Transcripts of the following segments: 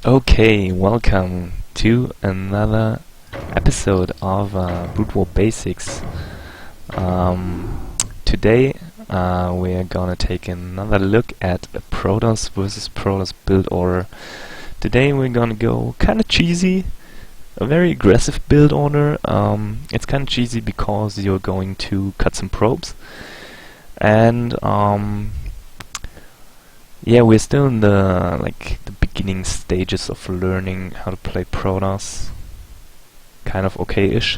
Okay, welcome to another episode of BroodWar Basics. Today we're gonna take another look at a Protoss versus Protoss build order. Today we're gonna go kinda cheesy, a very aggressive build order. It's kinda cheesy because you're going to cut some probes, and yeah, we're still in the beginning stages of learning how to play Protoss. Kind of okay-ish,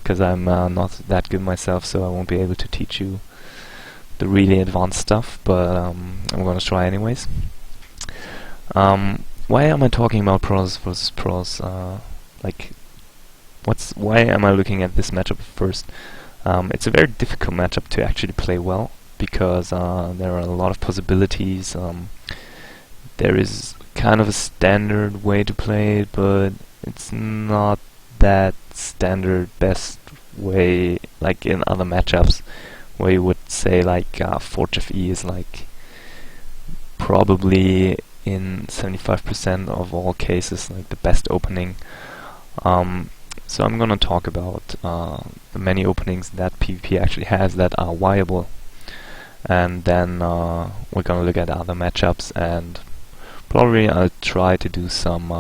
because I'm not that good myself, so I won't be able to teach you the really advanced stuff, but I'm gonna try anyways. Why am I talking about Protoss versus Protoss? Why am I looking at this matchup first? It's a very difficult matchup to actually play well, because there are a lot of possibilities. There is kind of a standard way to play it, but it's not that standard best way like in other matchups, where you would say Forge FE is probably in 75% of all cases the best opening. So I'm gonna talk about the many openings that PvP actually has that are viable, and then we're gonna look at other matchups, and probably I'll try to do some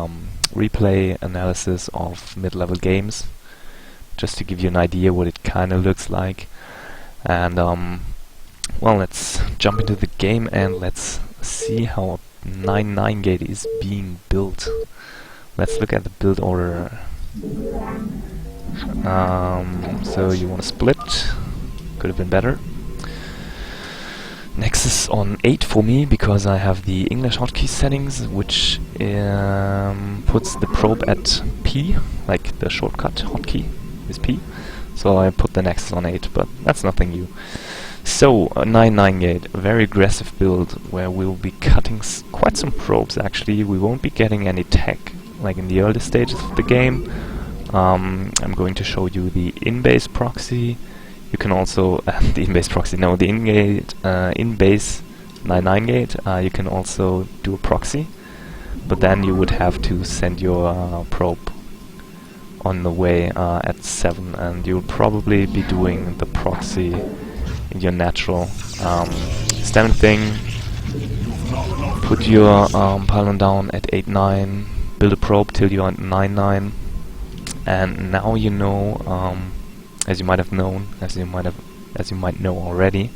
replay analysis of mid-level games, just to give you an idea what it kinda looks like. And well, let's jump into the game and let's see how a 9-9 gate is being built. Let's look at the build order. So you want to split, could have been better. Nexus on 8 for me, because I have the English hotkey settings, which puts the probe at P, like the shortcut hotkey is P. So I put the Nexus on 8, but that's nothing new. So, a 9-9 gate, a very aggressive build, where we'll be cutting quite some probes actually. We won't be getting any tech, like in the early stages of the game. I'm going to show you the in-base proxy. You can also, the in-base proxy, no, the in-gate, in-base 9-9 gate, you can also do a proxy, but then you would have to send your probe on the way at 7, and you'll probably be doing the proxy in your natural standard thing. Put your pylon down at 8-9, build a probe till you're at 9-9, and now you know, as you might know already,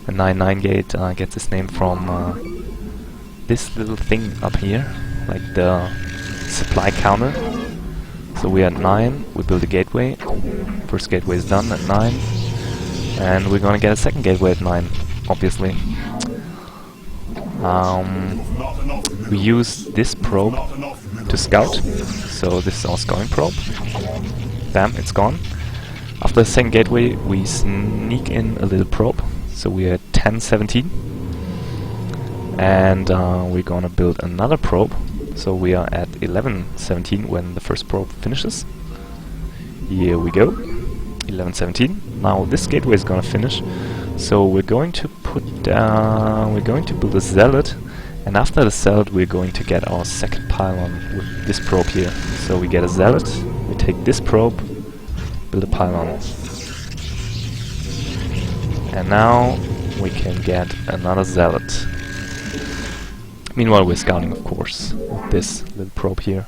the 9-9 gate gets its name from this little thing up here, like the supply counter. So we're at 9, we build a gateway, first gateway is done at 9, and we're gonna get a second gateway at 9, obviously. We use this probe to scout, so this is our scouting probe. Bam, it's gone. After the second gateway we sneak in a little probe, so we're at 10-17, and we're gonna build another probe, so we are at 11-17 when the first probe finishes. Here we go, 11-17. Now this gateway is gonna finish, so we're going to build a zealot, and after the zealot we're going to get our second pylon with this probe here. So we get a zealot, we take this probe, build a pylon, and now we can get another zealot. Meanwhile we're scouting, of course, with this little probe here.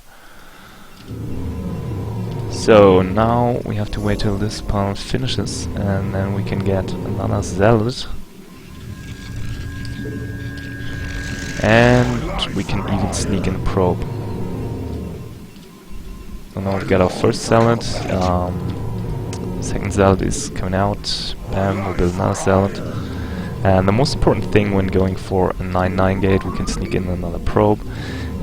So now we have to wait till this pylon finishes, and then we can get another zealot, and we can even sneak in a probe. So now we get our first zealot. Second zealot is coming out, and we'll build another zealot. And the most important thing when going for a 9-9 gate, we can sneak in another probe,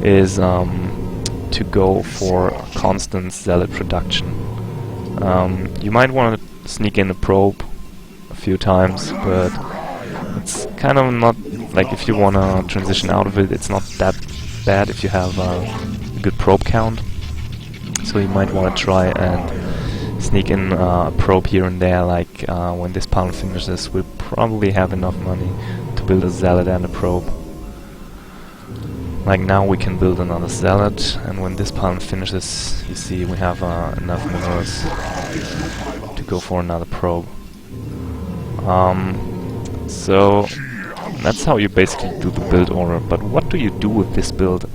is to go for constant zealot production. You might want to sneak in a probe a few times, but it's kind of not, like, if you want to transition out of it, it's not that bad if you have a good probe count. So you might want to try and sneak in a probe here and there, like when this pylon finishes we'll probably have enough money to build a zealot and a probe. Like now we can build another zealot, and when this palm finishes, you see we have enough minerals to go for another probe. So that's how you basically do the build order. But what do you do with this build?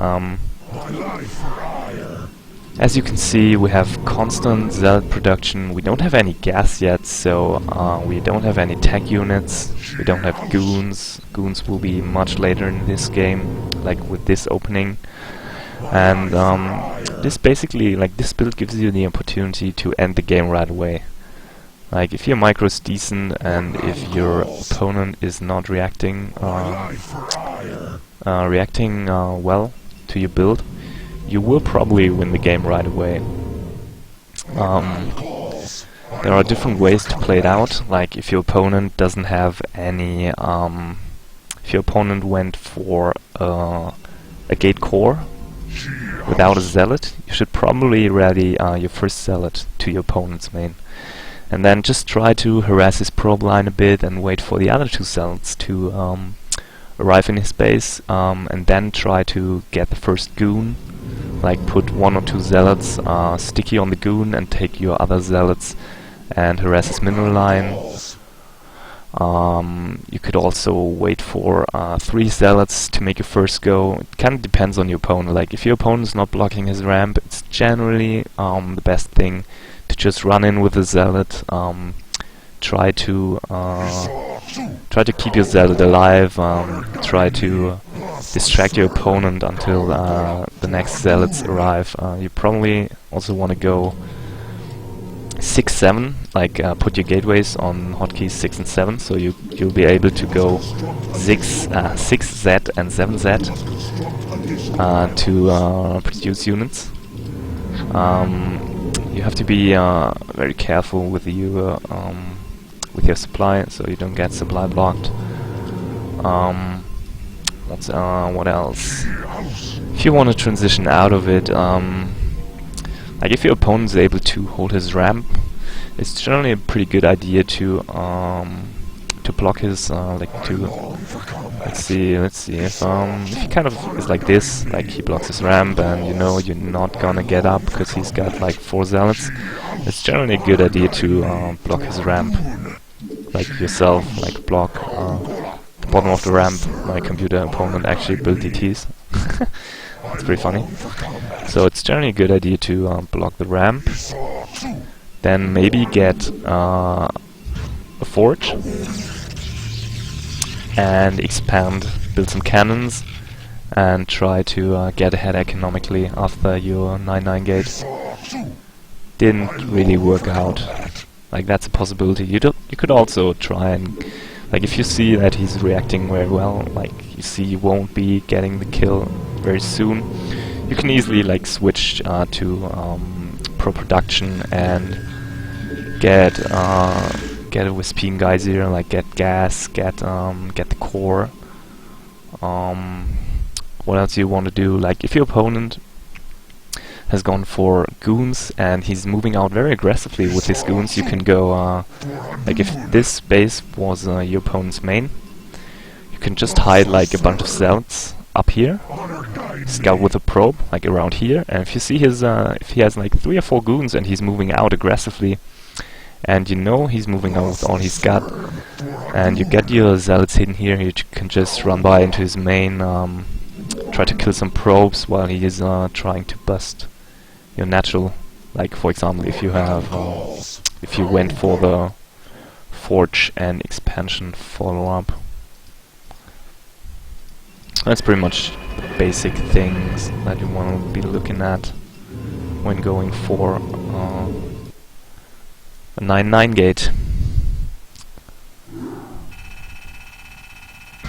As you can see, we have constant zealot production. We don't have any gas yet, so we don't have any tech units. We don't have goons. Goons will be much later in this game, like with this opening. And this basically, like this build gives you the opportunity to end the game right away. Like if your micro is decent and if your opponent is not reacting well to your build, you will probably win the game right away. There are different ways to play it out. Like if your opponent doesn't have any, if your opponent went for a gate core without a zealot, you should probably rally your first zealot to your opponent's main. And then just try to harass his probe line a bit and wait for the other two zealots to arrive in his base, and then try to get the first goon. Like put one or two zealots sticky on the goon and take your other zealots and harass his mineral line. You could also wait for 3 zealots to make your first go. It kind of depends on your opponent. Like if your opponent is not blocking his ramp, it's generally the best thing to just run in with a zealot. Try to keep your zealot alive. Try to distract your opponent until the next zealots arrive. You probably also want to go 6-7, like put your gateways on hotkeys 6 and 7, so you'll be able to go 6Z and 7Z to produce units. You have to be very careful with your supply, so you don't get supply blocked. What else? If you want to transition out of it, like if your opponent is able to hold his ramp, it's generally a pretty good idea to block his let's see if he kind of is like this, like he blocks his ramp and you know you're not gonna get up because he's got like 4 zealots. It's generally a good idea to block his ramp, like yourself, like block the bottom of the ramp. My computer opponent actually built DTs. It's pretty funny. So it's generally a good idea to block the ramp, then maybe get a forge and expand, build some cannons, and try to get ahead economically after your 9-9 gate. Didn't really work out. Like that's a possibility. You could also try and, like if you see that he's reacting very well, like you see you won't be getting the kill very soon, you can easily like switch to pro production and get a Wispine Geyser, like get gas, get the core. What else you want to do? Like if your opponent has gone for goons and he's moving out very aggressively with his goons, you can go like if this base was your opponent's main, you can just hide like a bunch of zealots up here, scout with a probe like around here, and if you see his if he has like 3 or 4 goons and he's moving out aggressively, and you know he's moving out with all he's got, and you get your zealots hidden here, you can just run by into his main, try to kill some probes while he is trying to bust your natural. Like for example, if you have if you went for the forge and expansion follow-up. That's pretty much the basic things that you want to be looking at when going for a 9-9 gate.